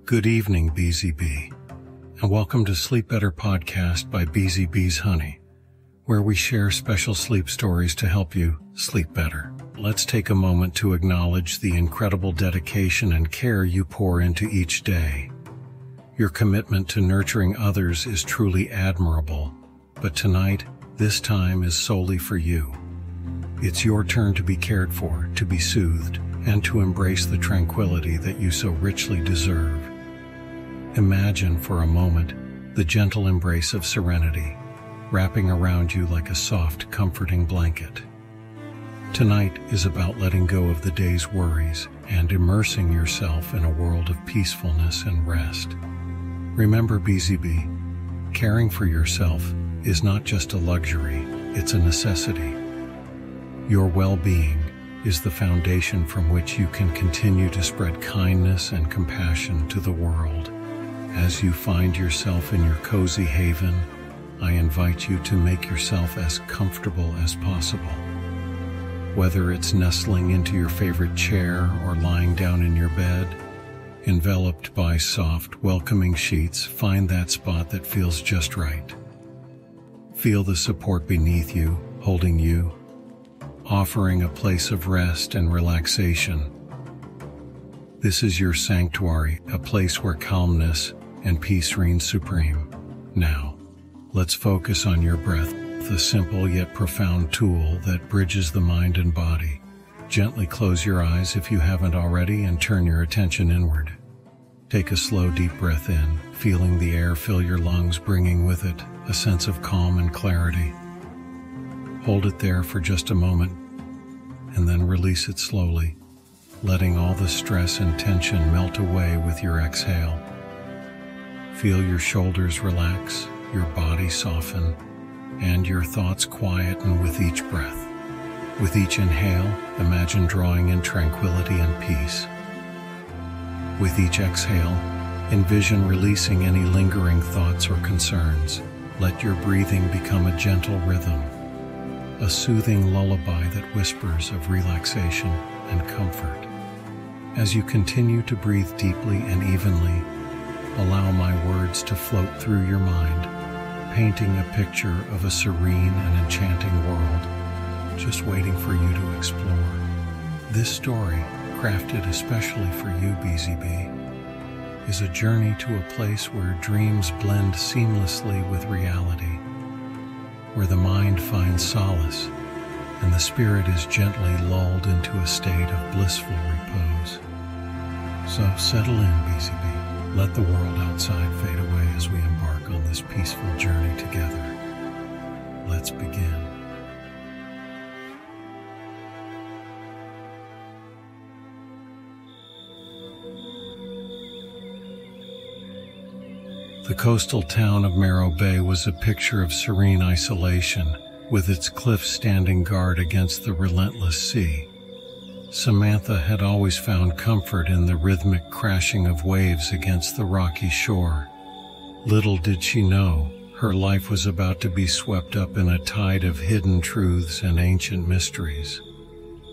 Good evening, BZB, and welcome to Sleep Better Podcast by BZB's Honey, where we share special sleep stories to help you sleep better. Let's take a moment to acknowledge the incredible dedication and care you pour into each day. Your commitment to nurturing others is truly admirable, but tonight, this time is solely for you. It's your turn to be cared for, to be soothed, and to embrace the tranquility that you so richly deserve. Imagine for a moment the gentle embrace of serenity, wrapping around you like a soft, comforting blanket. Tonight is about letting go of the day's worries and immersing yourself in a world of peacefulness and rest. Remember, BZB, caring for yourself is not just a luxury, it's a necessity. Your well-being is the foundation from which you can continue to spread kindness and compassion to the world. As you find yourself in your cozy haven, I invite you to make yourself as comfortable as possible. Whether it's nestling into your favorite chair or lying down in your bed, enveloped by soft, welcoming sheets, find that spot that feels just right. Feel the support beneath you, holding you, offering a place of rest and relaxation. This is your sanctuary, a place where calmness and peace reign supreme. Now, let's focus on your breath, the simple yet profound tool that bridges the mind and body. Gently close your eyes if you haven't already and turn your attention inward. Take a slow, deep breath in, feeling the air fill your lungs, bringing with it a sense of calm and clarity. Hold it there for just a moment, and then release it slowly, letting all the stress and tension melt away with your exhale. Feel your shoulders relax, your body soften, and your thoughts quieten with each breath. With each inhale, imagine drawing in tranquility and peace. With each exhale, envision releasing any lingering thoughts or concerns. Let your breathing become a gentle rhythm, a soothing lullaby that whispers of relaxation and comfort. As you continue to breathe deeply and evenly, allow my words to float through your mind, painting a picture of a serene and enchanting world, just waiting for you to explore. This story, crafted especially for you, BZB, is a journey to a place where dreams blend seamlessly with reality, where the mind finds solace and the spirit is gently lulled into a state of blissful repose. So settle in, BZB. Let the world outside fade away as we embark on this peaceful journey together. Let's begin. The coastal town of Marrow Bay was a picture of serene isolation, with its cliffs standing guard against the relentless sea. Samantha had always found comfort in the rhythmic crashing of waves against the rocky shore. Little did she know, her life was about to be swept up in a tide of hidden truths and ancient mysteries.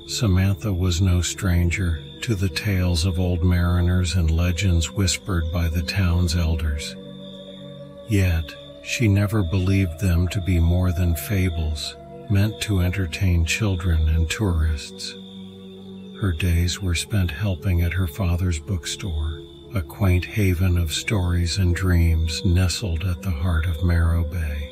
Samantha was no stranger to the tales of old mariners and legends whispered by the town's elders. Yet, she never believed them to be more than fables, meant to entertain children and tourists. Her days were spent helping at her father's bookstore, a quaint haven of stories and dreams nestled at the heart of Marrow Bay.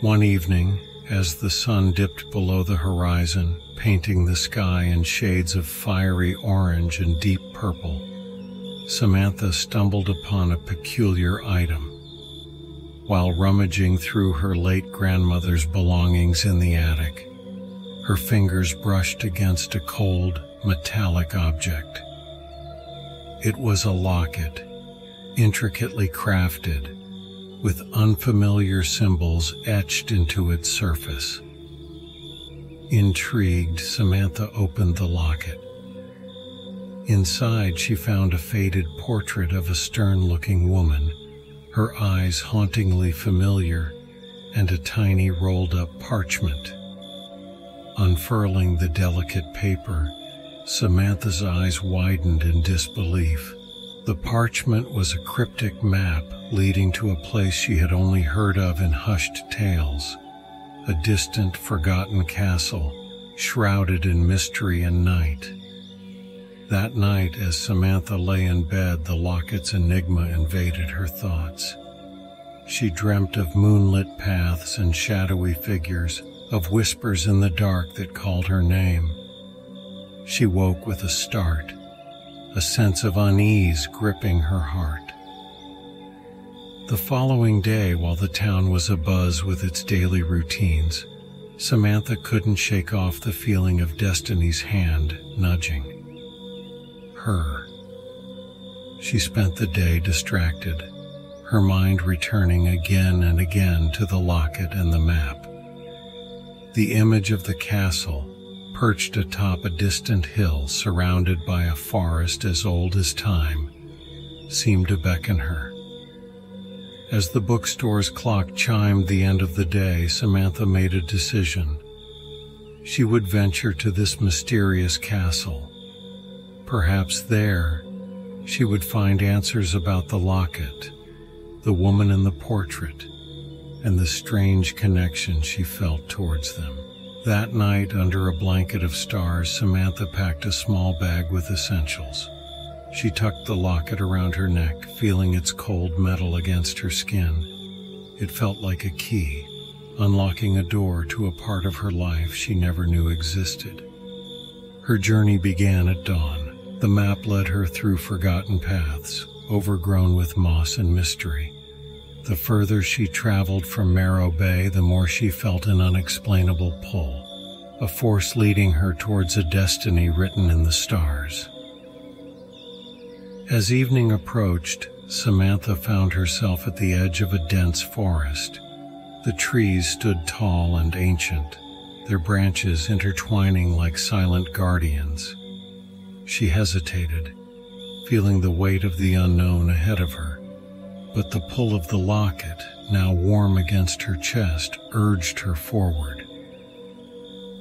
One evening, as the sun dipped below the horizon, painting the sky in shades of fiery orange and deep purple, Samantha stumbled upon a peculiar item. While rummaging through her late grandmother's belongings in the attic, her fingers brushed against a cold, metallic object. It was a locket, intricately crafted, with unfamiliar symbols etched into its surface. Intrigued, Samantha opened the locket. Inside, she found a faded portrait of a stern-looking woman, her eyes hauntingly familiar, and a tiny rolled-up parchment. Unfurling the delicate paper, Samantha's eyes widened in disbelief. The parchment was a cryptic map leading to a place she had only heard of in hushed tales, a distant, forgotten castle shrouded in mystery and night. That night, as Samantha lay in bed, the locket's enigma invaded her thoughts. She dreamt of moonlit paths and shadowy figures, of whispers in the dark that called her name. She woke with a start, a sense of unease gripping her heart. The following day, while the town was abuzz with its daily routines, Samantha couldn't shake off the feeling of destiny's hand nudging her. She spent the day distracted, her mind returning again and again to the locket and the map. The image of the castle, perched atop a distant hill surrounded by a forest as old as time, seemed to beckon her. As the bookstore's clock chimed the end of the day, Samantha made a decision. She would venture to this mysterious castle. Perhaps there, she would find answers about the locket, the woman in the portrait, and the strange connection she felt towards them. That night, under a blanket of stars, Samantha packed a small bag with essentials. She tucked the locket around her neck, feeling its cold metal against her skin. It felt like a key, unlocking a door to a part of her life she never knew existed. Her journey began at dawn. The map led her through forgotten paths, overgrown with moss and mystery. The further she traveled from Marrow Bay, the more she felt an unexplainable pull, a force leading her towards a destiny written in the stars. As evening approached, Samantha found herself at the edge of a dense forest. The trees stood tall and ancient, their branches intertwining like silent guardians. She hesitated, feeling the weight of the unknown ahead of her, but the pull of the locket, now warm against her chest, urged her forward.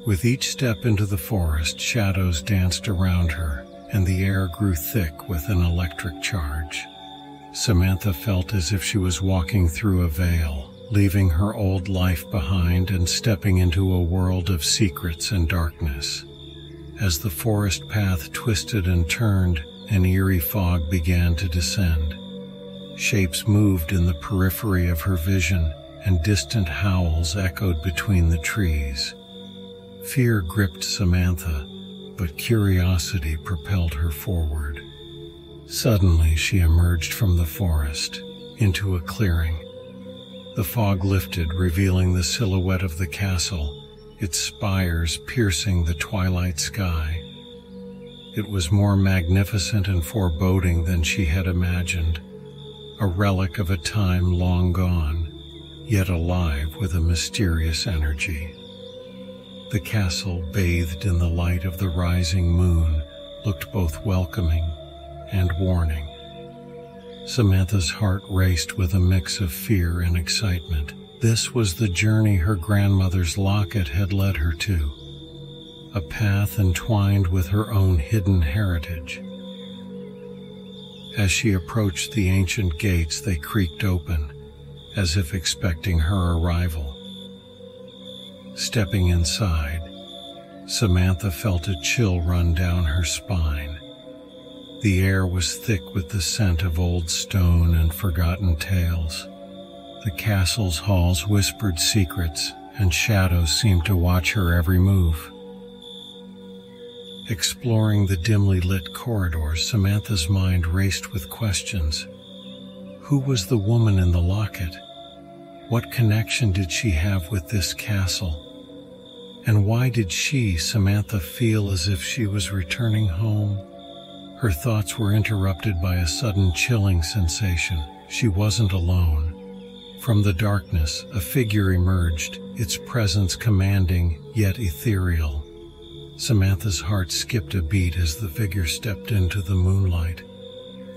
With each step into the forest, shadows danced around her, and the air grew thick with an electric charge. Samantha felt as if she was walking through a veil, leaving her old life behind and stepping into a world of secrets and darkness. As the forest path twisted and turned, an eerie fog began to descend. Shapes moved in the periphery of her vision, and distant howls echoed between the trees. Fear gripped Samantha, but curiosity propelled her forward. Suddenly, she emerged from the forest, into a clearing. The fog lifted, revealing the silhouette of the castle, its spires piercing the twilight sky. It was more magnificent and foreboding than she had imagined, a relic of a time long gone, yet alive with a mysterious energy. The castle, bathed in the light of the rising moon, looked both welcoming and warning. Samantha's heart raced with a mix of fear and excitement. This was the journey her grandmother's locket had led her to, a path entwined with her own hidden heritage. As she approached the ancient gates, they creaked open, as if expecting her arrival. Stepping inside, Samantha felt a chill run down her spine. The air was thick with the scent of old stone and forgotten tales. The castle's halls whispered secrets, and shadows seemed to watch her every move. Exploring the dimly lit corridors, Samantha's mind raced with questions. Who was the woman in the locket? What connection did she have with this castle? And why did she, Samantha, feel as if she was returning home? Her thoughts were interrupted by a sudden chilling sensation. She wasn't alone. From the darkness, a figure emerged, its presence commanding yet ethereal. Samantha's heart skipped a beat as the figure stepped into the moonlight,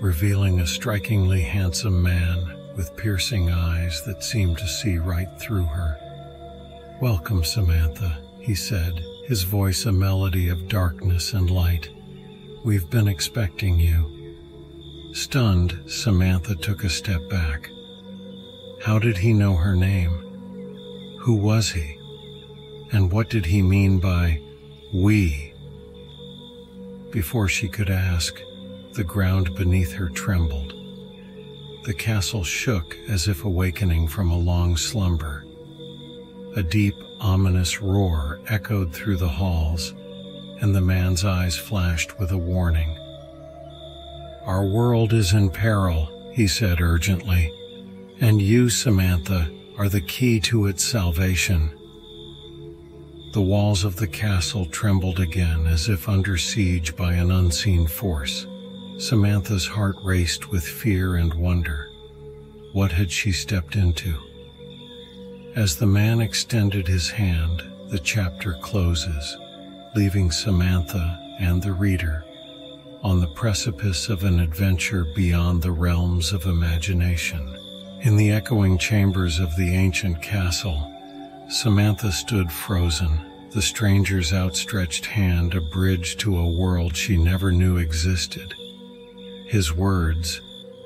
revealing a strikingly handsome man with piercing eyes that seemed to see right through her. "Welcome, Samantha," he said, his voice a melody of darkness and light. "We've been expecting you." Stunned, Samantha took a step back. How did he know her name? Who was he? And what did he mean by we? Before she could ask, the ground beneath her trembled. The castle shook as if awakening from a long slumber. A deep, ominous roar echoed through the halls, and the man's eyes flashed with a warning. "Our world is in peril," he said urgently, "and you, Samantha, are the key to its salvation." The walls of the castle trembled again as if under siege by an unseen force. Samantha's heart raced with fear and wonder. What had she stepped into? As the man extended his hand, the chapter closes, leaving Samantha and the reader on the precipice of an adventure beyond the realms of imagination. In the echoing chambers of the ancient castle, Samantha stood frozen, the stranger's outstretched hand a bridge to a world she never knew existed. His words,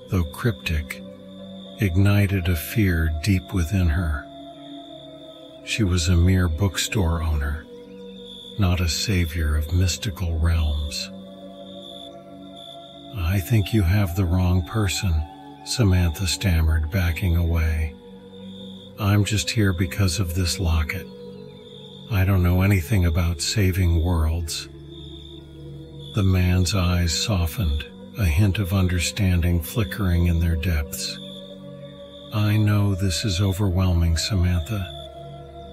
though cryptic, ignited a fear deep within her. She was a mere bookstore owner, not a savior of mystical realms. "I think you have the wrong person," Samantha stammered, backing away. "I'm just here because of this locket. I don't know anything about saving worlds." The man's eyes softened, a hint of understanding flickering in their depths. "I know this is overwhelming, Samantha,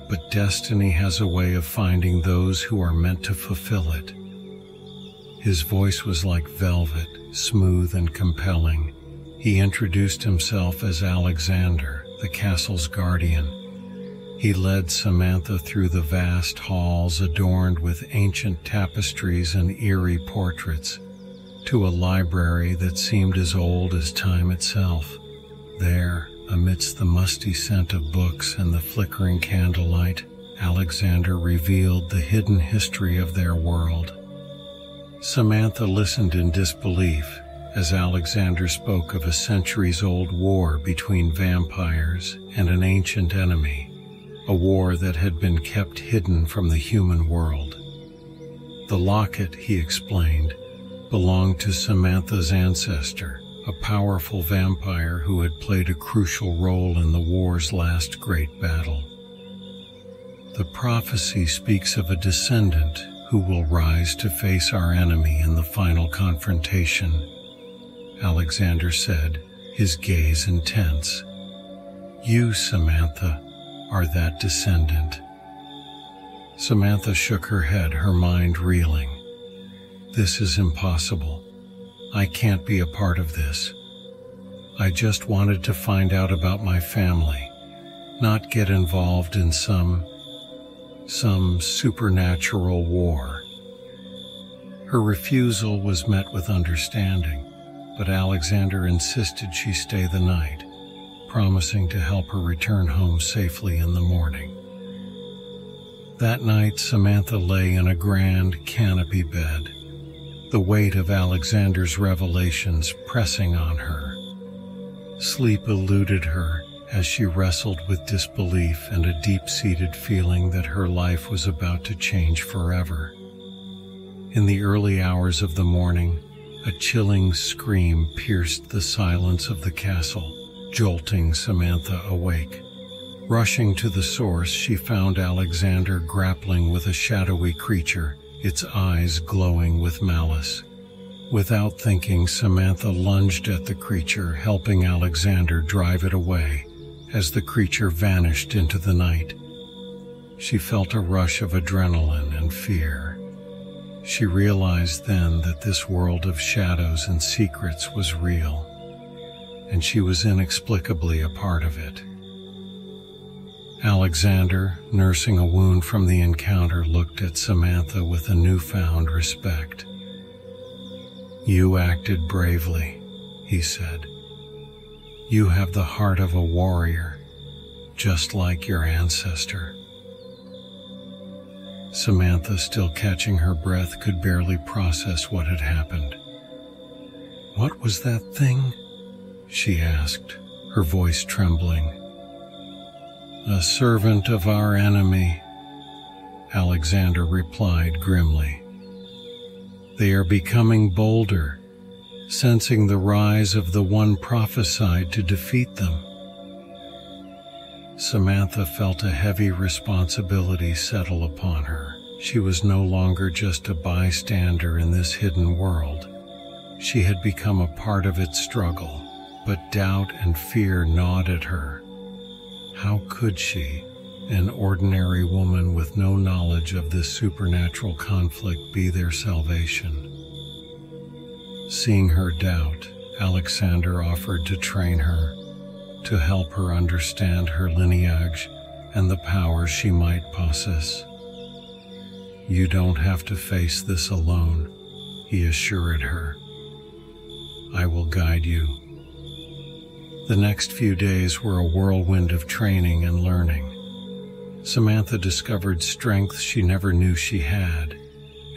but destiny has a way of finding those who are meant to fulfill it." His voice was like velvet, smooth and compelling. He introduced himself as Alexander, the castle's guardian. He led Samantha through the vast halls adorned with ancient tapestries and eerie portraits, to a library that seemed as old as time itself. There, amidst the musty scent of books and the flickering candlelight, Alexander revealed the hidden history of their world. Samantha listened in disbelief as Alexander spoke of a centuries-old war between vampires and an ancient enemy, a war that had been kept hidden from the human world. The locket, he explained, belonged to Samantha's ancestor, a powerful vampire who had played a crucial role in the war's last great battle. The prophecy speaks of a descendant who will rise to face our enemy in the final confrontation, Alexander said, his gaze intense. "You, Samantha, are that descendant." Samantha shook her head, her mind reeling. "This is impossible. I can't be a part of this. I just wanted to find out about my family, not get involved in some supernatural war." Her refusal was met with understanding, but Alexander insisted she stay the night, promising to help her return home safely in the morning. That night, Samantha lay in a grand canopy bed, the weight of Alexander's revelations pressing on her. Sleep eluded her as she wrestled with disbelief and a deep-seated feeling that her life was about to change forever. In the early hours of the morning, a chilling scream pierced the silence of the castle, jolting Samantha awake. Rushing to the source, she found Alexander grappling with a shadowy creature, its eyes glowing with malice. Without thinking, Samantha lunged at the creature, helping Alexander drive it away as the creature vanished into the night. She felt a rush of adrenaline and fear. She realized then that this world of shadows and secrets was real, and she was inexplicably a part of it. Alexander, nursing a wound from the encounter, looked at Samantha with a newfound respect. "You acted bravely," he said. "You have the heart of a warrior, just like your ancestor." Samantha, still catching her breath, could barely process what had happened. "What was that thing?" she asked, her voice trembling. "A servant of our enemy," Alexander replied grimly. "They are becoming bolder, sensing the rise of the one prophesied to defeat them." Samantha felt a heavy responsibility settle upon her. She was no longer just a bystander in this hidden world. She had become a part of its struggle, but doubt and fear gnawed at her. How could she, an ordinary woman with no knowledge of this supernatural conflict, be their salvation? Seeing her doubt, Alexander offered to train her, to help her understand her lineage and the powers she might possess. "You don't have to face this alone," he assured her. "I will guide you." The next few days were a whirlwind of training and learning. Samantha discovered strengths she never knew she had,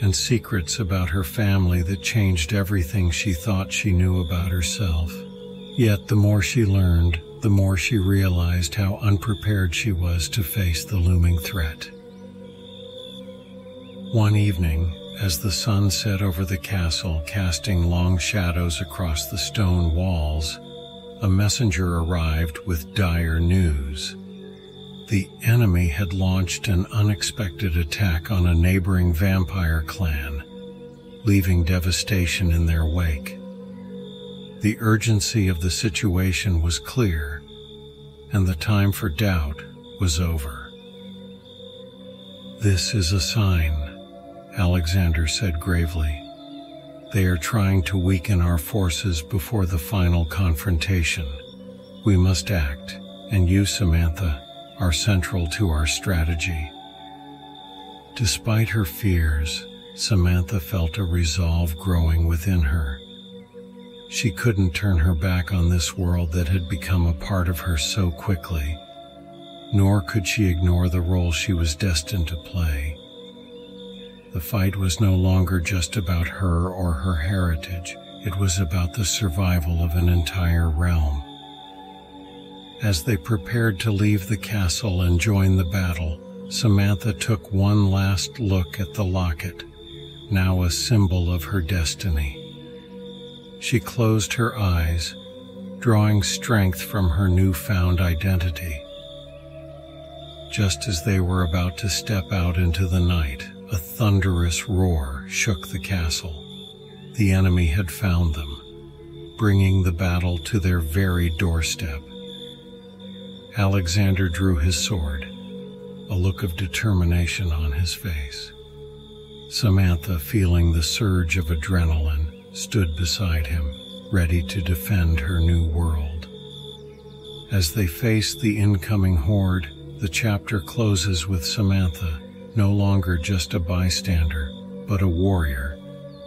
and secrets about her family that changed everything she thought she knew about herself. Yet the more she learned, the more she realized how unprepared she was to face the looming threat. One evening, as the sun set over the castle, casting long shadows across the stone walls, a messenger arrived with dire news. The enemy had launched an unexpected attack on a neighboring vampire clan, leaving devastation in their wake. The urgency of the situation was clear, and the time for doubt was over. "This is a sign," Alexander said gravely. "They are trying to weaken our forces before the final confrontation. We must act, and you, Samantha, are central to our strategy." Despite her fears, Samantha felt a resolve growing within her. She couldn't turn her back on this world that had become a part of her so quickly, nor could she ignore the role she was destined to play. The fight was no longer just about her or her heritage. It was about the survival of an entire realm. As they prepared to leave the castle and join the battle, Samantha took one last look at the locket, now a symbol of her destiny. She closed her eyes, drawing strength from her newfound identity. Just as they were about to step out into the night, a thunderous roar shook the castle. The enemy had found them, bringing the battle to their very doorstep. Alexander drew his sword, a look of determination on his face. Samantha, feeling the surge of adrenaline, stood beside him, ready to defend her new world. As they faced the incoming horde, the chapter closes with Samantha, no longer just a bystander, but a warrior,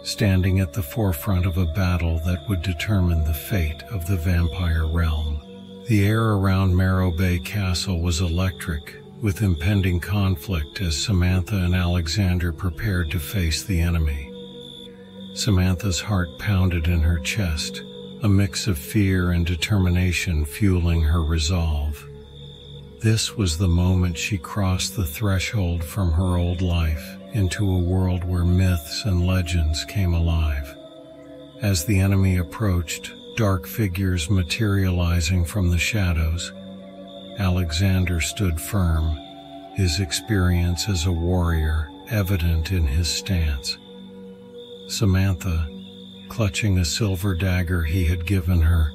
standing at the forefront of a battle that would determine the fate of the vampire realm. The air around Marrow Bay Castle was electric, with impending conflict as Samantha and Alexander prepared to face the enemy. Samantha's heart pounded in her chest, a mix of fear and determination fueling her resolve. This was the moment she crossed the threshold from her old life into a world where myths and legends came alive. As the enemy approached, dark figures materializing from the shadows, Alexander stood firm, his experience as a warrior evident in his stance. Samantha, clutching a silver dagger he had given her,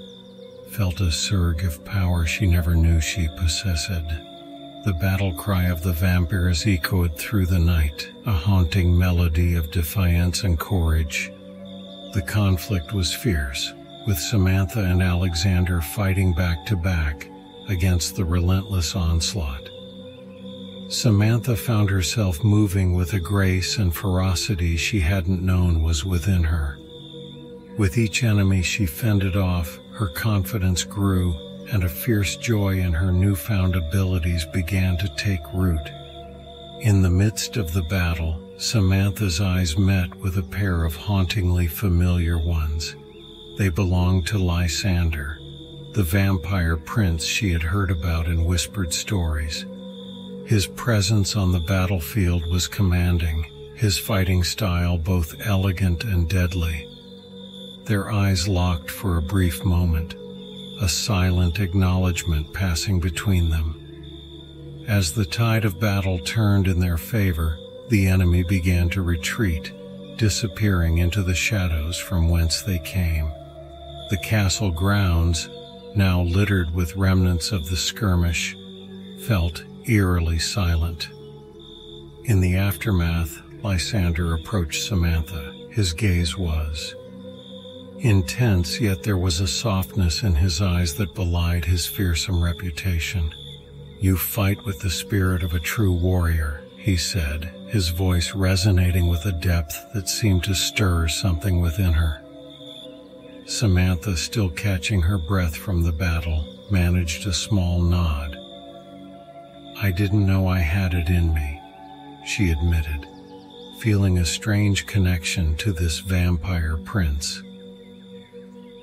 felt a surge of power she never knew she possessed. The battle cry of the vampires echoed through the night, a haunting melody of defiance and courage. The conflict was fierce, with Samantha and Alexander fighting back to back against the relentless onslaught. Samantha found herself moving with a grace and ferocity she hadn't known was within her. With each enemy she fended off, her confidence grew, and a fierce joy in her newfound abilities began to take root. In the midst of the battle, Samantha's eyes met with a pair of hauntingly familiar ones. They belonged to Lysander, the vampire prince she had heard about in whispered stories. His presence on the battlefield was commanding, his fighting style both elegant and deadly. Their eyes locked for a brief moment, a silent acknowledgement passing between them. As the tide of battle turned in their favor, the enemy began to retreat, disappearing into the shadows from whence they came. The castle grounds, now littered with remnants of the skirmish, felt eerily silent. In the aftermath, Lysander approached Samantha. His gaze was intense, yet there was a softness in his eyes that belied his fearsome reputation. "You fight with the spirit of a true warrior," he said, his voice resonating with a depth that seemed to stir something within her. Samantha, still catching her breath from the battle, managed a small nod. "I didn't know I had it in me," she admitted, feeling a strange connection to this vampire prince.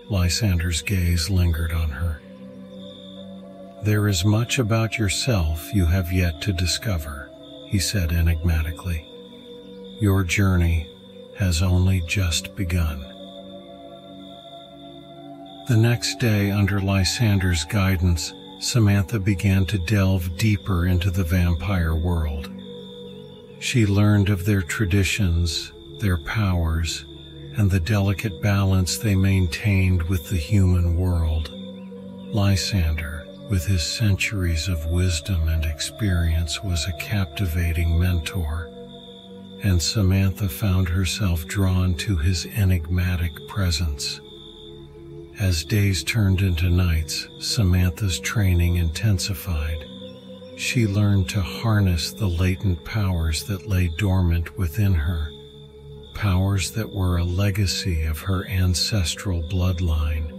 Lysander's gaze lingered on her. "There is much about yourself you have yet to discover," he said enigmatically. "Your journey has only just begun." The next day, under Lysander's guidance, Samantha began to delve deeper into the vampire world. She learned of their traditions, their powers, and the delicate balance they maintained with the human world. Lysander, with his centuries of wisdom and experience, was a captivating mentor, and Samantha found herself drawn to his enigmatic presence. As days turned into nights, Samantha's training intensified. She learned to harness the latent powers that lay dormant within her, powers that were a legacy of her ancestral bloodline.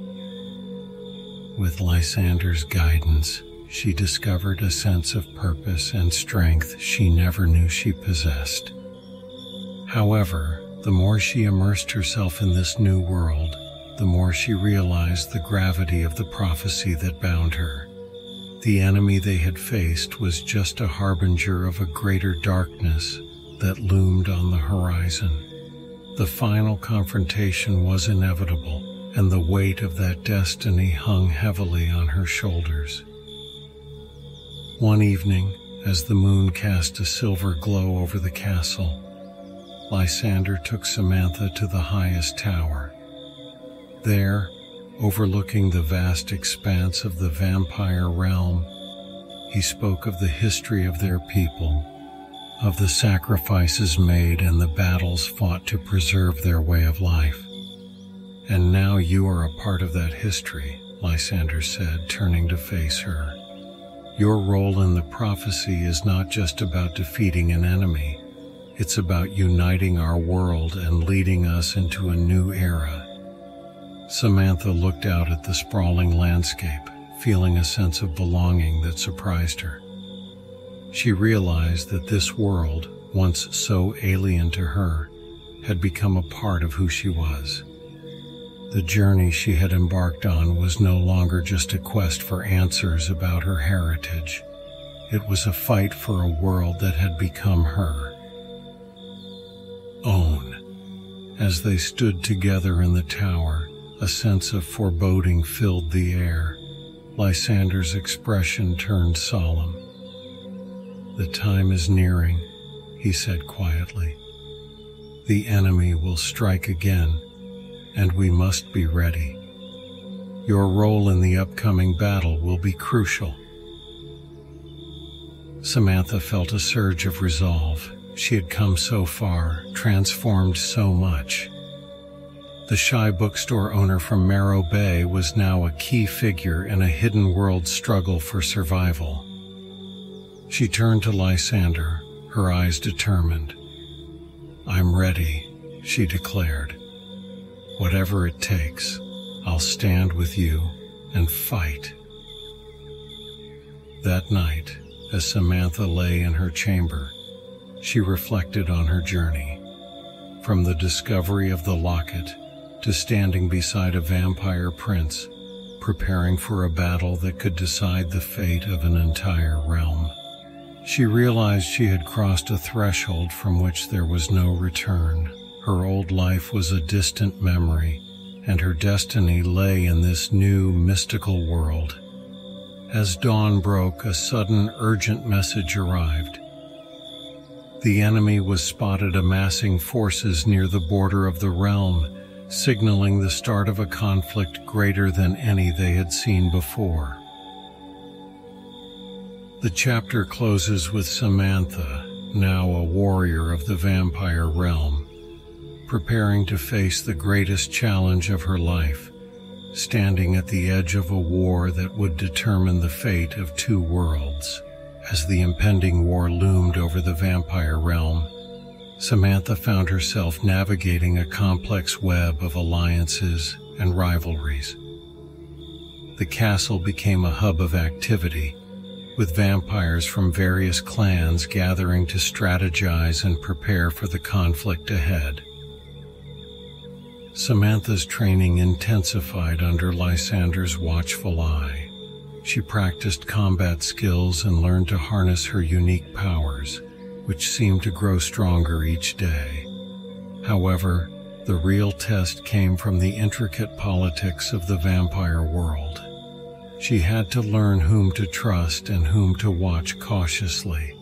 With Lysander's guidance, she discovered a sense of purpose and strength she never knew she possessed. However, the more she immersed herself in this new world, the more she realized the gravity of the prophecy that bound her. The enemy they had faced was just a harbinger of a greater darkness that loomed on the horizon. The final confrontation was inevitable, and the weight of that destiny hung heavily on her shoulders. One evening, as the moon cast a silver glow over the castle, Lysander took Samantha to the highest tower. There, overlooking the vast expanse of the vampire realm, he spoke of the history of their people, of the sacrifices made and the battles fought to preserve their way of life. "And now you are a part of that history," Lysander said, turning to face her. "Your role in the prophecy is not just about defeating an enemy. It's about uniting our world and leading us into a new era." Samantha looked out at the sprawling landscape, feeling a sense of belonging that surprised her. She realized that this world, once so alien to her, had become a part of who she was. The journey she had embarked on was no longer just a quest for answers about her heritage. It was a fight for a world that had become her own. As they stood together in the tower, a sense of foreboding filled the air. Lysander's expression turned solemn. "The time is nearing," he said quietly. "The enemy will strike again, and we must be ready. Your role in the upcoming battle will be crucial." Samantha felt a surge of resolve. She had come so far, transformed so much. The shy bookstore owner from Marrow Bay was now a key figure in a hidden world struggle for survival. She turned to Lysander, her eyes determined. "I'm ready," she declared. "Whatever it takes, I'll stand with you and fight." That night, as Samantha lay in her chamber, she reflected on her journey, from the discovery of the locket to standing beside a vampire prince, preparing for a battle that could decide the fate of an entire realm. She realized she had crossed a threshold from which there was no return. Her old life was a distant memory, and her destiny lay in this new, mystical world. As dawn broke, a sudden, urgent message arrived. The enemy was spotted amassing forces near the border of the realm, signaling the start of a conflict greater than any they had seen before. The chapter closes with Samantha, now a warrior of the vampire realm, preparing to face the greatest challenge of her life, standing at the edge of a war that would determine the fate of two worlds. As the impending war loomed over the vampire realm, Samantha found herself navigating a complex web of alliances and rivalries. The castle became a hub of activity, with vampires from various clans gathering to strategize and prepare for the conflict ahead. Samantha's training intensified under Lysander's watchful eye. She practiced combat skills and learned to harness her unique powers, which seemed to grow stronger each day. However, the real test came from the intricate politics of the vampire world. She had to learn whom to trust and whom to watch cautiously.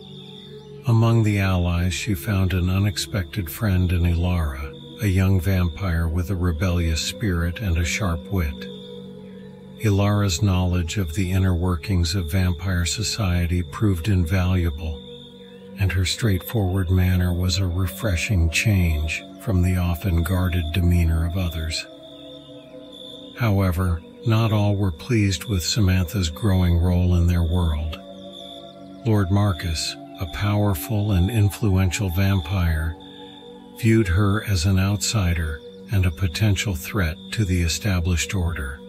Among the allies, she found an unexpected friend in Ilara, a young vampire with a rebellious spirit and a sharp wit. Ilara's knowledge of the inner workings of vampire society proved invaluable, and her straightforward manner was a refreshing change from the often guarded demeanor of others. However, not all were pleased with Samantha's growing role in their world. Lord Marcus, a powerful and influential vampire, viewed her as an outsider and a potential threat to the established order.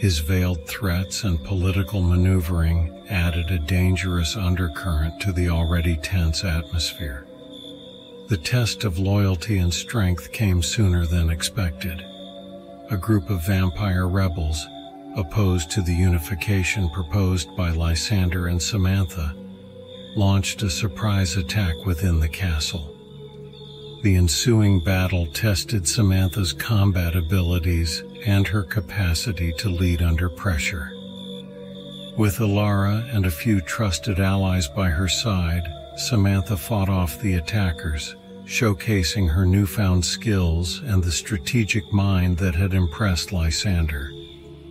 His veiled threats and political maneuvering added a dangerous undercurrent to the already tense atmosphere. The test of loyalty and strength came sooner than expected. A group of vampire rebels, opposed to the unification proposed by Lysander and Samantha, launched a surprise attack within the castle. The ensuing battle tested Samantha's combat abilities and her capacity to lead under pressure. With Ilara and a few trusted allies by her side, Samantha fought off the attackers, showcasing her newfound skills and the strategic mind that had impressed Lysander.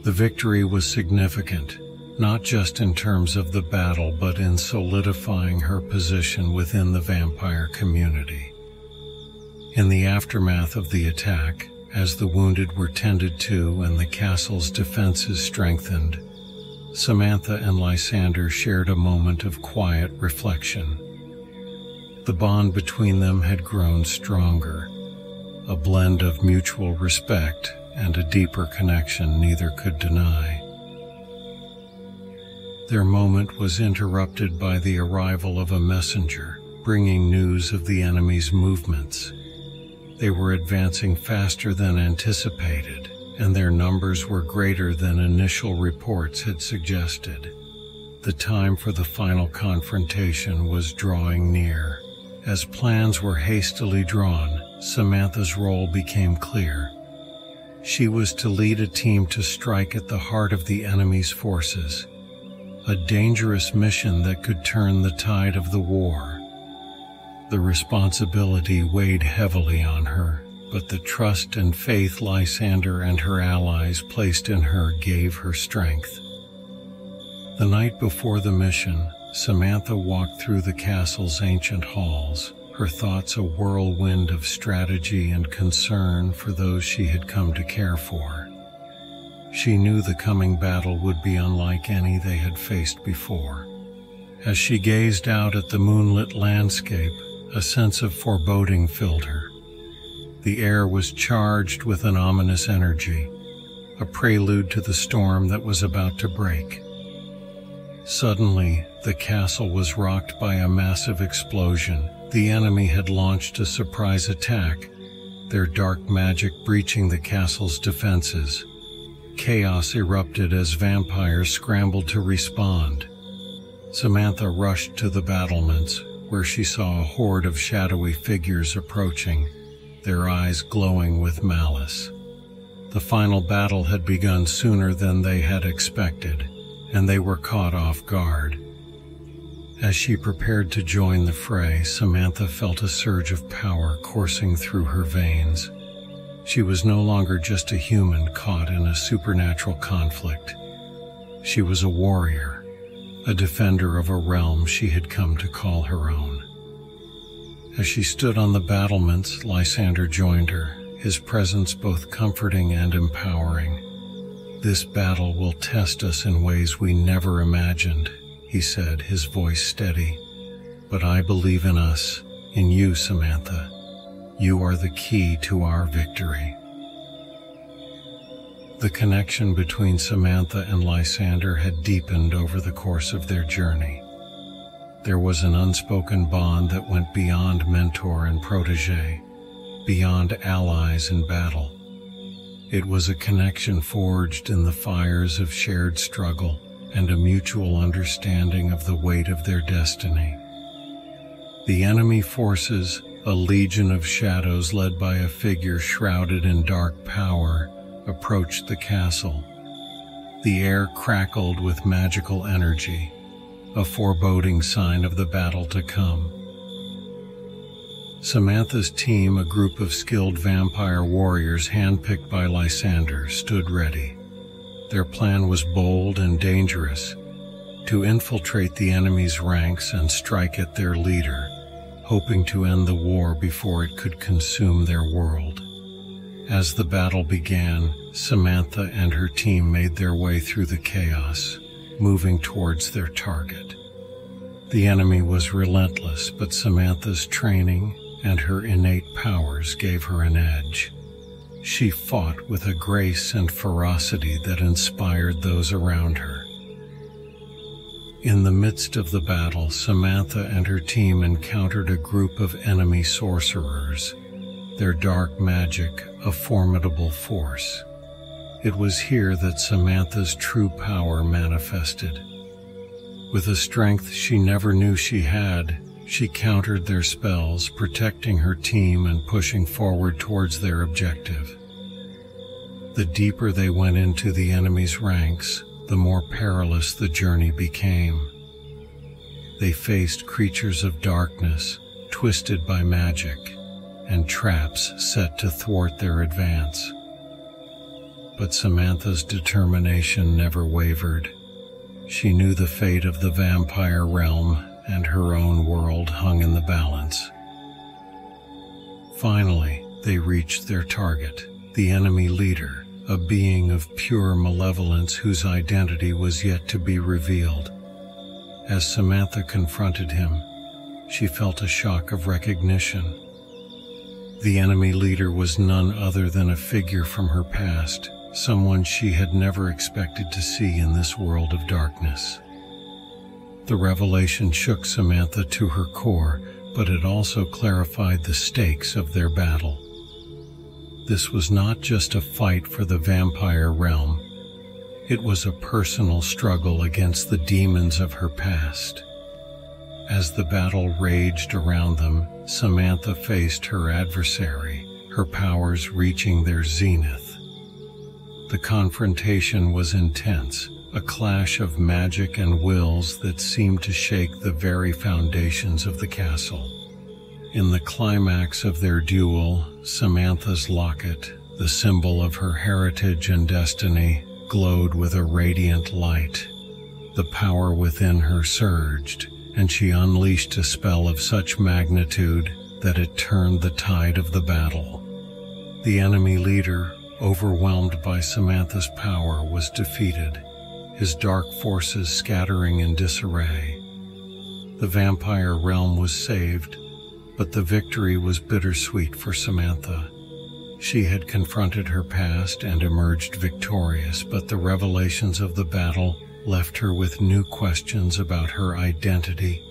The victory was significant, not just in terms of the battle but in solidifying her position within the vampire community. In the aftermath of the attack, as the wounded were tended to and the castle's defenses strengthened, Samantha and Lysander shared a moment of quiet reflection. The bond between them had grown stronger, a blend of mutual respect and a deeper connection neither could deny. Their moment was interrupted by the arrival of a messenger, bringing news of the enemy's movements. They were advancing faster than anticipated, and their numbers were greater than initial reports had suggested. The time for the final confrontation was drawing near. As plans were hastily drawn, Samantha's role became clear. She was to lead a team to strike at the heart of the enemy's forces, a dangerous mission that could turn the tide of the war. The responsibility weighed heavily on her, but the trust and faith Lysander and her allies placed in her gave her strength. The night before the mission, Samantha walked through the castle's ancient halls, her thoughts a whirlwind of strategy and concern for those she had come to care for. She knew the coming battle would be unlike any they had faced before. As she gazed out at the moonlit landscape, a sense of foreboding filled her. The air was charged with an ominous energy, a prelude to the storm that was about to break. Suddenly, the castle was rocked by a massive explosion. The enemy had launched a surprise attack, their dark magic breaching the castle's defenses. Chaos erupted as vampires scrambled to respond. Samantha rushed to the battlements, where she saw a horde of shadowy figures approaching, their eyes glowing with malice. The final battle had begun sooner than they had expected, and they were caught off guard. As she prepared to join the fray, Samantha felt a surge of power coursing through her veins. She was no longer just a human caught in a supernatural conflict. She was a warrior, a defender of a realm she had come to call her own. As she stood on the battlements, Lysander joined her, his presence both comforting and empowering. "This battle will test us in ways we never imagined," he said, his voice steady. "But I believe in us, in you, Samantha. You are the key to our victory." The connection between Samantha and Lysander had deepened over the course of their journey. There was an unspoken bond that went beyond mentor and protege, beyond allies in battle. It was a connection forged in the fires of shared struggle and a mutual understanding of the weight of their destiny. The enemy forces, a legion of shadows led by a figure shrouded in dark power, approached the castle. The air crackled with magical energy, a foreboding sign of the battle to come. Samantha's team, a group of skilled vampire warriors handpicked by Lysander, stood ready. Their plan was bold and dangerous: to infiltrate the enemy's ranks and strike at their leader, hoping to end the war before it could consume their world. As the battle began, Samantha and her team made their way through the chaos, moving towards their target. The enemy was relentless, but Samantha's training and her innate powers gave her an edge. She fought with a grace and ferocity that inspired those around her. In the midst of the battle, Samantha and her team encountered a group of enemy sorcerers, their dark magic a formidable force. It was here that Samantha's true power manifested. With a strength she never knew she had, she countered their spells, protecting her team and pushing forward towards their objective. The deeper they went into the enemy's ranks, the more perilous the journey became. They faced creatures of darkness, twisted by magic, and traps set to thwart their advance. But Samantha's determination never wavered. She knew the fate of the vampire realm and her own world hung in the balance. Finally, they reached their target, the enemy leader, a being of pure malevolence whose identity was yet to be revealed. As Samantha confronted him, she felt a shock of recognition. The enemy leader was none other than a figure from her past, someone she had never expected to see in this world of darkness. The revelation shook Samantha to her core, but it also clarified the stakes of their battle. This was not just a fight for the vampire realm. It was a personal struggle against the demons of her past. As the battle raged around them, Samantha faced her adversary, her powers reaching their zenith. The confrontation was intense, a clash of magic and wills that seemed to shake the very foundations of the castle. In the climax of their duel, Samantha's locket, the symbol of her heritage and destiny, glowed with a radiant light. The power within her surged, and she unleashed a spell of such magnitude that it turned the tide of the battle. The enemy leader, overwhelmed by Samantha's power, was defeated, his dark forces scattering in disarray. The vampire realm was saved, but the victory was bittersweet for Samantha. She had confronted her past and emerged victorious, but the revelations of the battle left her with new questions about her identity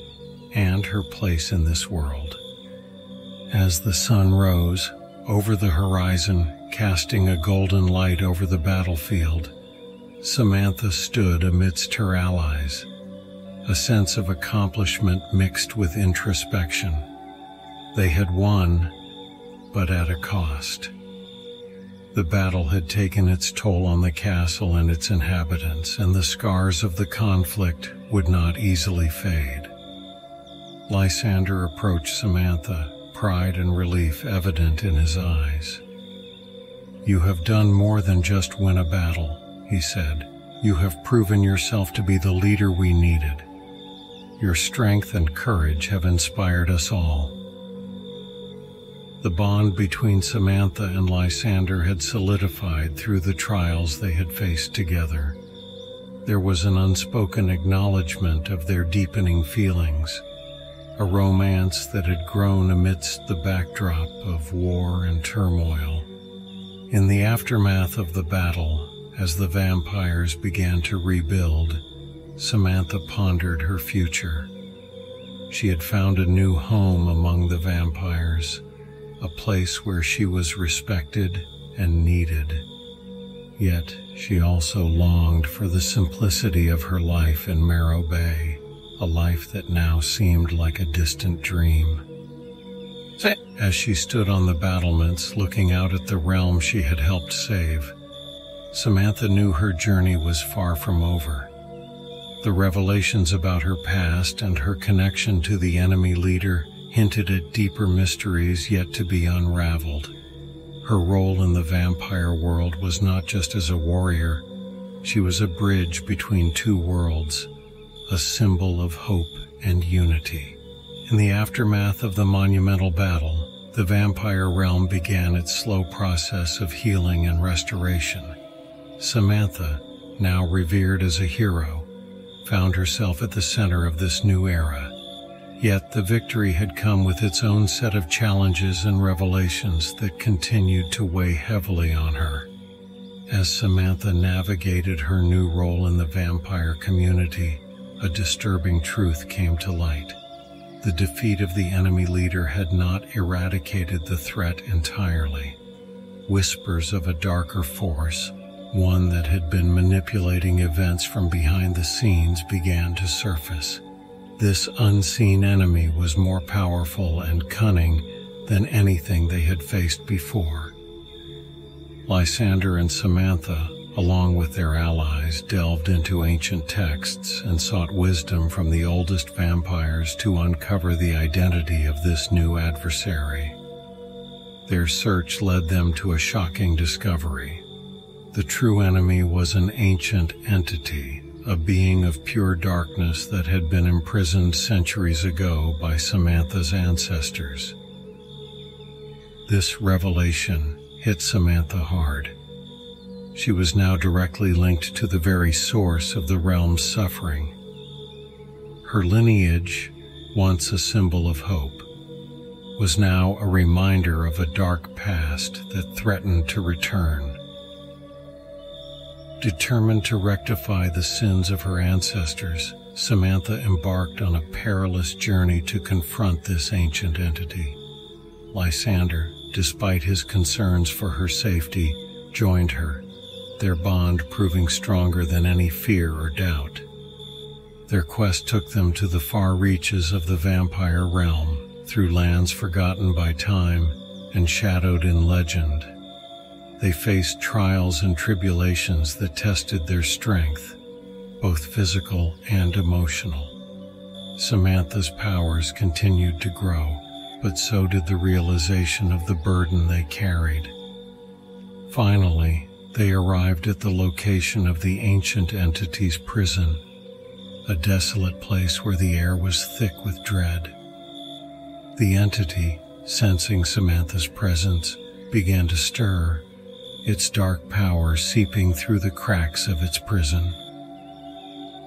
and her place in this world. As the sun rose, Over the horizon, casting a golden light over the battlefield, Samantha stood amidst her allies, a sense of accomplishment mixed with introspection. They had won, but at a cost. The battle had taken its toll on the castle and its inhabitants, and the scars of the conflict would not easily fade. Lysander approached Samantha, pride and relief evident in his eyes. "You have done more than just win a battle," he said. "You have proven yourself to be the leader we needed. Your strength and courage have inspired us all." The bond between Samantha and Lysander had solidified through the trials they had faced together. There was an unspoken acknowledgement of their deepening feelings, a romance that had grown amidst the backdrop of war and turmoil. In the aftermath of the battle, as the vampires began to rebuild, Samantha pondered her future. She had found a new home among the vampires, a place where she was respected and needed. Yet she also longed for the simplicity of her life in Marrow Bay, a life that now seemed like a distant dream. As she stood on the battlements looking out at the realm she had helped save, Samantha knew her journey was far from over. The revelations about her past and her connection to the enemy leader hinted at deeper mysteries yet to be unraveled. Her role in the vampire world was not just as a warrior, she was a bridge between two worlds, a symbol of hope and unity. In the aftermath of the monumental battle, the vampire realm began its slow process of healing and restoration. Samantha, now revered as a hero, found herself at the center of this new era. Yet the victory had come with its own set of challenges and revelations that continued to weigh heavily on her. As Samantha navigated her new role in the vampire community, a disturbing truth came to light. The defeat of the enemy leader had not eradicated the threat entirely. Whispers of a darker force, one that had been manipulating events from behind the scenes, began to surface. This unseen enemy was more powerful and cunning than anything they had faced before. Lysander and Samantha, along with their allies, delved into ancient texts and sought wisdom from the oldest vampires to uncover the identity of this new adversary. Their search led them to a shocking discovery. The true enemy was an ancient entity, a being of pure darkness that had been imprisoned centuries ago by Samantha's ancestors. This revelation hit Samantha hard. She was now directly linked to the very source of the realm's suffering. Her lineage, once a symbol of hope, was now a reminder of a dark past that threatened to return. Determined to rectify the sins of her ancestors, Samantha embarked on a perilous journey to confront this ancient entity. Lysander, despite his concerns for her safety, joined her, their bond proving stronger than any fear or doubt. Their quest took them to the far reaches of the vampire realm, through lands forgotten by time and shadowed in legend. They faced trials and tribulations that tested their strength, both physical and emotional. Samantha's powers continued to grow, but so did the realization of the burden they carried. Finally, they arrived at the location of the ancient entity's prison, a desolate place where the air was thick with dread. The entity, sensing Samantha's presence, began to stir, its dark power seeping through the cracks of its prison.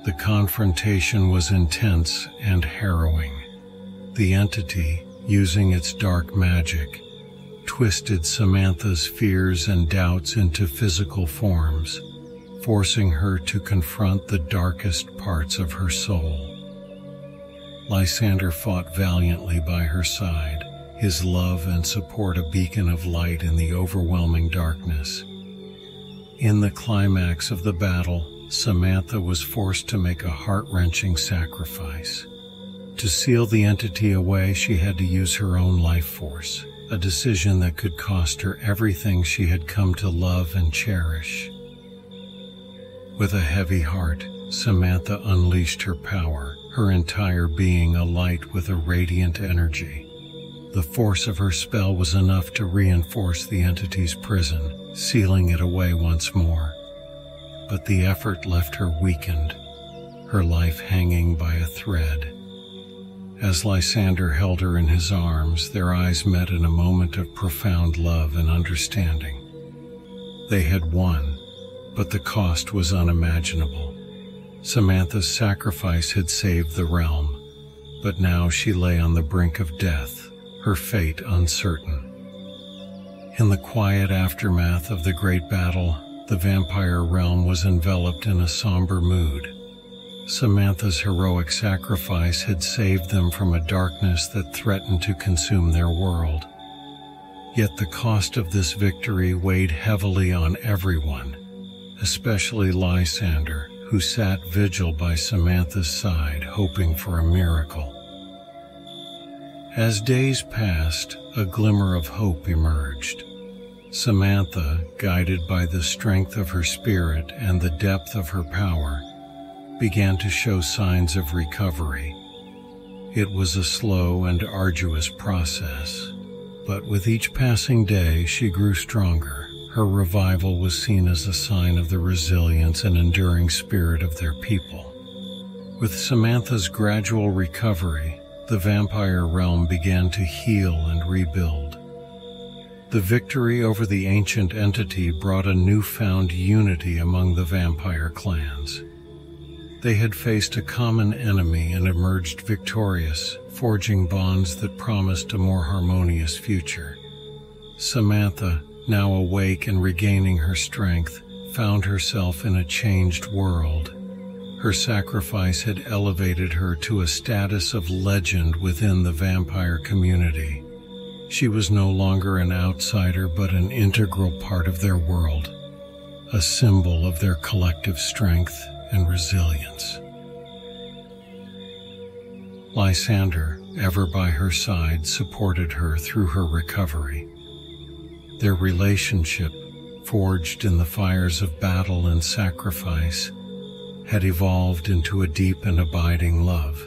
The confrontation was intense and harrowing. The entity, using its dark magic, twisted Samantha's fears and doubts into physical forms, forcing her to confront the darkest parts of her soul. Lysander fought valiantly by her side, his love and support a beacon of light in the overwhelming darkness. In the climax of the battle, Samantha was forced to make a heart-wrenching sacrifice. To seal the entity away, she had to use her own life force, a decision that could cost her everything she had come to love and cherish. With a heavy heart, Samantha unleashed her power, her entire being alight with a radiant energy. The force of her spell was enough to reinforce the entity's prison, sealing it away once more. But the effort left her weakened, her life hanging by a thread. As Lysander held her in his arms, their eyes met in a moment of profound love and understanding. They had won, but the cost was unimaginable. Samantha's sacrifice had saved the realm, but now she lay on the brink of death, her fate uncertain. In the quiet aftermath of the great battle, the vampire realm was enveloped in a somber mood. Samantha's heroic sacrifice had saved them from a darkness that threatened to consume their world. Yet the cost of this victory weighed heavily on everyone, especially Lysander, who sat vigil by Samantha's side, hoping for a miracle. As days passed, a glimmer of hope emerged. Samantha, guided by the strength of her spirit and the depth of her power, began to show signs of recovery. It was a slow and arduous process, but with each passing day she grew stronger. Her revival was seen as a sign of the resilience and enduring spirit of their people. With Samantha's gradual recovery, the vampire realm began to heal and rebuild. The victory over the ancient entity brought a newfound unity among the vampire clans. They had faced a common enemy and emerged victorious, forging bonds that promised a more harmonious future. Samantha, now awake and regaining her strength, found herself in a changed world. Her sacrifice had elevated her to a status of legend within the vampire community. She was no longer an outsider but an integral part of their world, a symbol of their collective strength and resilience. Lysander, ever by her side, supported her through her recovery. Their relationship, forged in the fires of battle and sacrifice, had evolved into a deep and abiding love.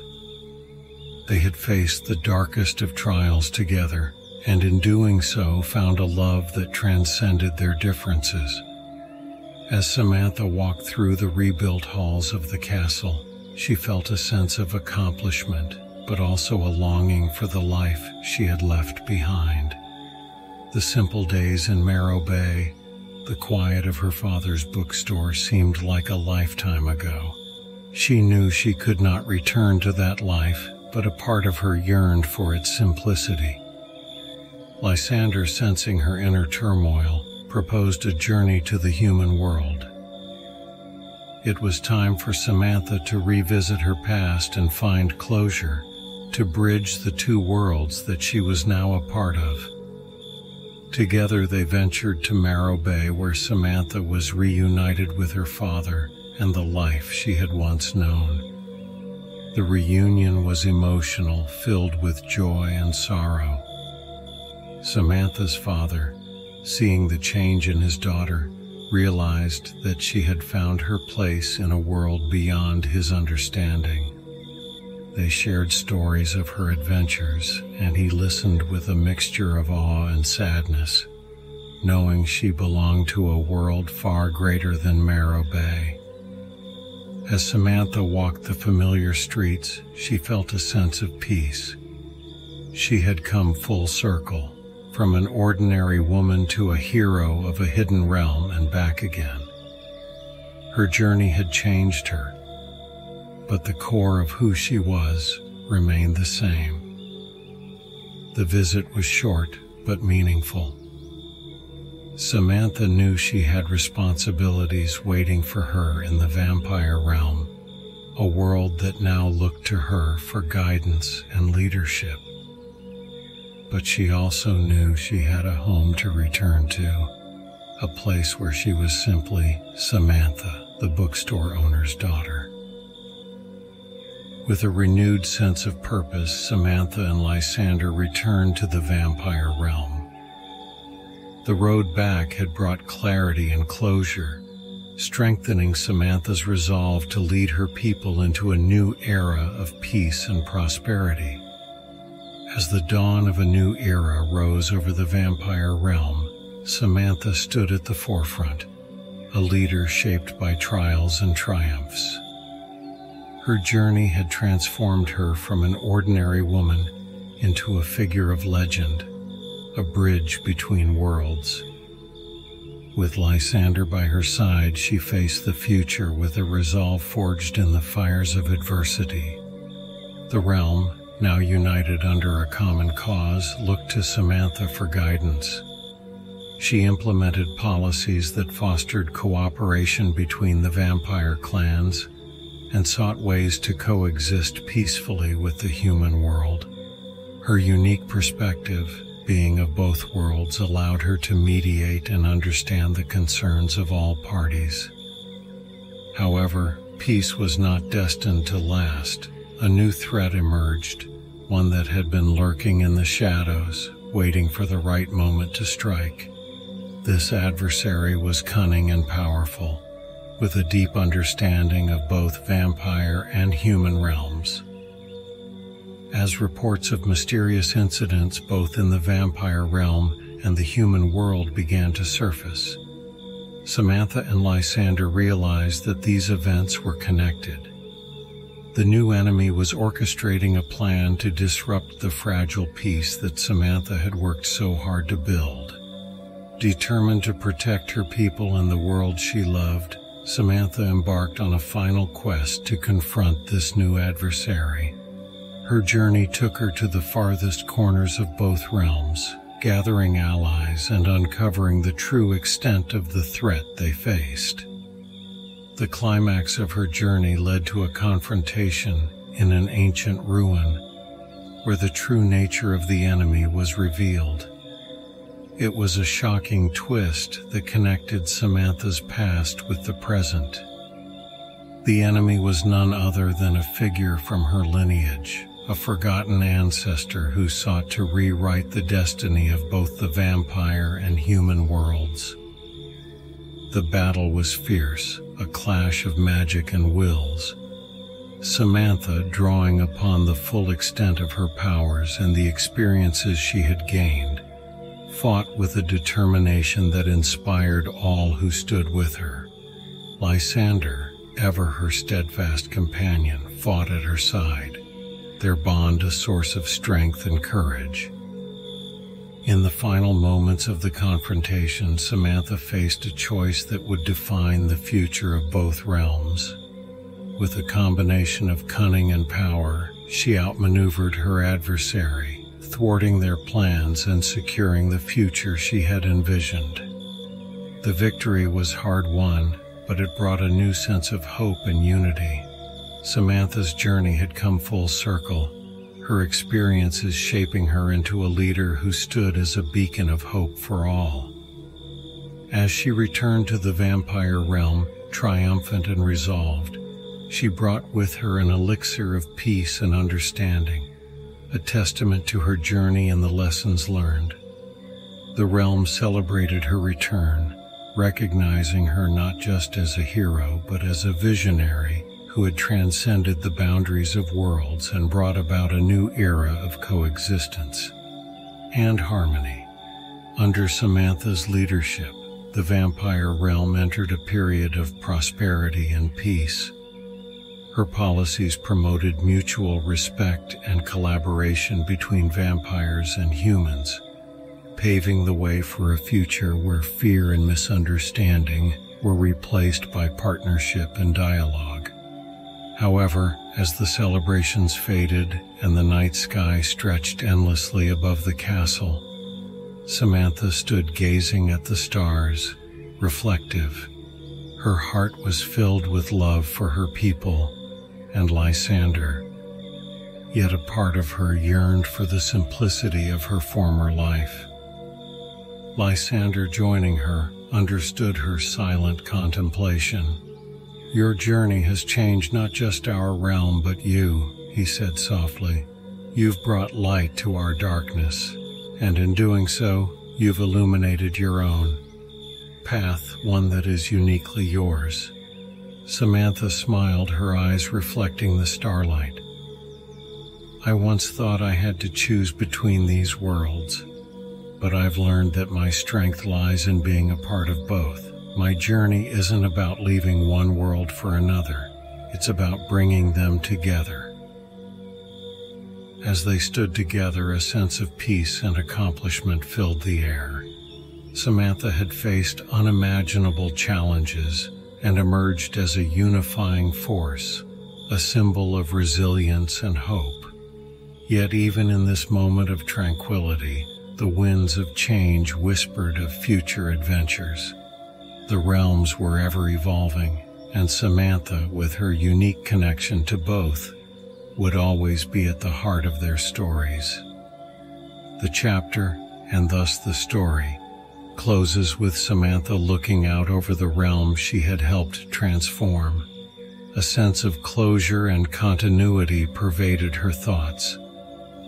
They had faced the darkest of trials together, and in doing so found a love that transcended their differences. As Samantha walked through the rebuilt halls of the castle, she felt a sense of accomplishment, but also a longing for the life she had left behind. The simple days in Marrow Bay, the quiet of her father's bookstore seemed like a lifetime ago. She knew she could not return to that life, but a part of her yearned for its simplicity. Lysander, sensing her inner turmoil, proposed a journey to the human world. It was time for Samantha to revisit her past and find closure, to bridge the two worlds that she was now a part of. Together they ventured to Marrow Bay, where Samantha was reunited with her father and the life she had once known. The reunion was emotional, filled with joy and sorrow. Samantha's father, seeing the change in his daughter, realized that she had found her place in a world beyond his understanding. They shared stories of her adventures, and he listened with a mixture of awe and sadness, knowing she belonged to a world far greater than Marrow Bay. As Samantha walked the familiar streets, she felt a sense of peace. She had come full circle, from an ordinary woman to a hero of a hidden realm and back again. Her journey had changed her, but the core of who she was remained the same. The visit was short but meaningful. Samantha knew she had responsibilities waiting for her in the vampire realm, a world that now looked to her for guidance and leadership. but she also knew she had a home to return to, a place where she was simply Samantha, the bookstore owner's daughter. With a renewed sense of purpose, Samantha and Lysander returned to the vampire realm. The road back had brought clarity and closure, strengthening Samantha's resolve to lead her people into a new era of peace and prosperity. As the dawn of a new era rose over the vampire realm, Samantha stood at the forefront, a leader shaped by trials and triumphs. Her journey had transformed her from an ordinary woman into a figure of legend, a bridge between worlds. With Lysander by her side, she faced the future with a resolve forged in the fires of adversity. The realm, now united under a common cause, looked to Samantha for guidance. She implemented policies that fostered cooperation between the vampire clans and sought ways to coexist peacefully with the human world. Her unique perspective, being of both worlds, allowed her to mediate and understand the concerns of all parties. However, peace was not destined to last. A new threat emerged, one that had been lurking in the shadows, waiting for the right moment to strike. This adversary was cunning and powerful, with a deep understanding of both vampire and human realms. As reports of mysterious incidents both in the vampire realm and the human world began to surface, Samantha and Lysander realized that these events were connected. The new enemy was orchestrating a plan to disrupt the fragile peace that Samantha had worked so hard to build. Determined to protect her people and the world she loved, Samantha embarked on a final quest to confront this new adversary. Her journey took her to the farthest corners of both realms, gathering allies and uncovering the true extent of the threat they faced. The climax of her journey led to a confrontation in an ancient ruin, where the true nature of the enemy was revealed. It was a shocking twist that connected Samantha's past with the present. The enemy was none other than a figure from her lineage, a forgotten ancestor who sought to rewrite the destiny of both the vampire and human worlds. The battle was fierce, a clash of magic and wills. Samantha, drawing upon the full extent of her powers and the experiences she had gained, fought with a determination that inspired all who stood with her. Lysander, ever her steadfast companion, fought at her side, their bond a source of strength and courage. In the final moments of the confrontation, Samantha faced a choice that would define the future of both realms. With a combination of cunning and power, she outmaneuvered her adversary, thwarting their plans and securing the future she had envisioned. The victory was hard-won, but it brought a new sense of hope and unity. Samantha's journey had come full circle, her experiences shaping her into a leader who stood as a beacon of hope for all. As she returned to the vampire realm, triumphant and resolved, she brought with her an elixir of peace and understanding, a testament to her journey and the lessons learned. The realm celebrated her return, recognizing her not just as a hero but as a visionary who had transcended the boundaries of worlds and brought about a new era of coexistence and harmony. Under Samantha's leadership, the vampire realm entered a period of prosperity and peace. Her policies promoted mutual respect and collaboration between vampires and humans, paving the way for a future where fear and misunderstanding were replaced by partnership and dialogue. However, as the celebrations faded and the night sky stretched endlessly above the castle, Samantha stood gazing at the stars, reflective. Her heart was filled with love for her people and Lysander. yet a part of her yearned for the simplicity of her former life. Lysander, joining her, understood her silent contemplation. "Your journey has changed not just our realm but you," he said softly. "You've brought light to our darkness, and in doing so, you've illuminated your own path, one that is uniquely yours." Samantha smiled, her eyes reflecting the starlight. "I once thought I had to choose between these worlds, but I've learned that my strength lies in being a part of both. My journey isn't about leaving one world for another. It's about bringing them together." As they stood together, a sense of peace and accomplishment filled the air. Samantha had faced unimaginable challenges and emerged as a unifying force, a symbol of resilience and hope. Yet even in this moment of tranquility, the winds of change whispered of future adventures. The realms were ever evolving, and Samantha, with her unique connection to both, would always be at the heart of their stories. The chapter, and thus the story, closes with Samantha looking out over the realm she had helped transform. A sense of closure and continuity pervaded her thoughts.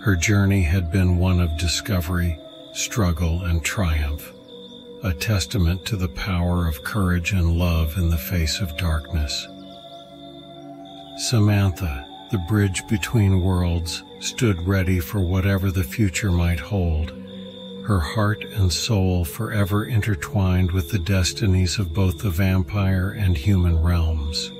Her journey had been one of discovery, struggle, and triumph, a testament to the power of courage and love in the face of darkness. Samantha, the bridge between worlds, stood ready for whatever the future might hold, her heart and soul forever intertwined with the destinies of both the vampire and human realms.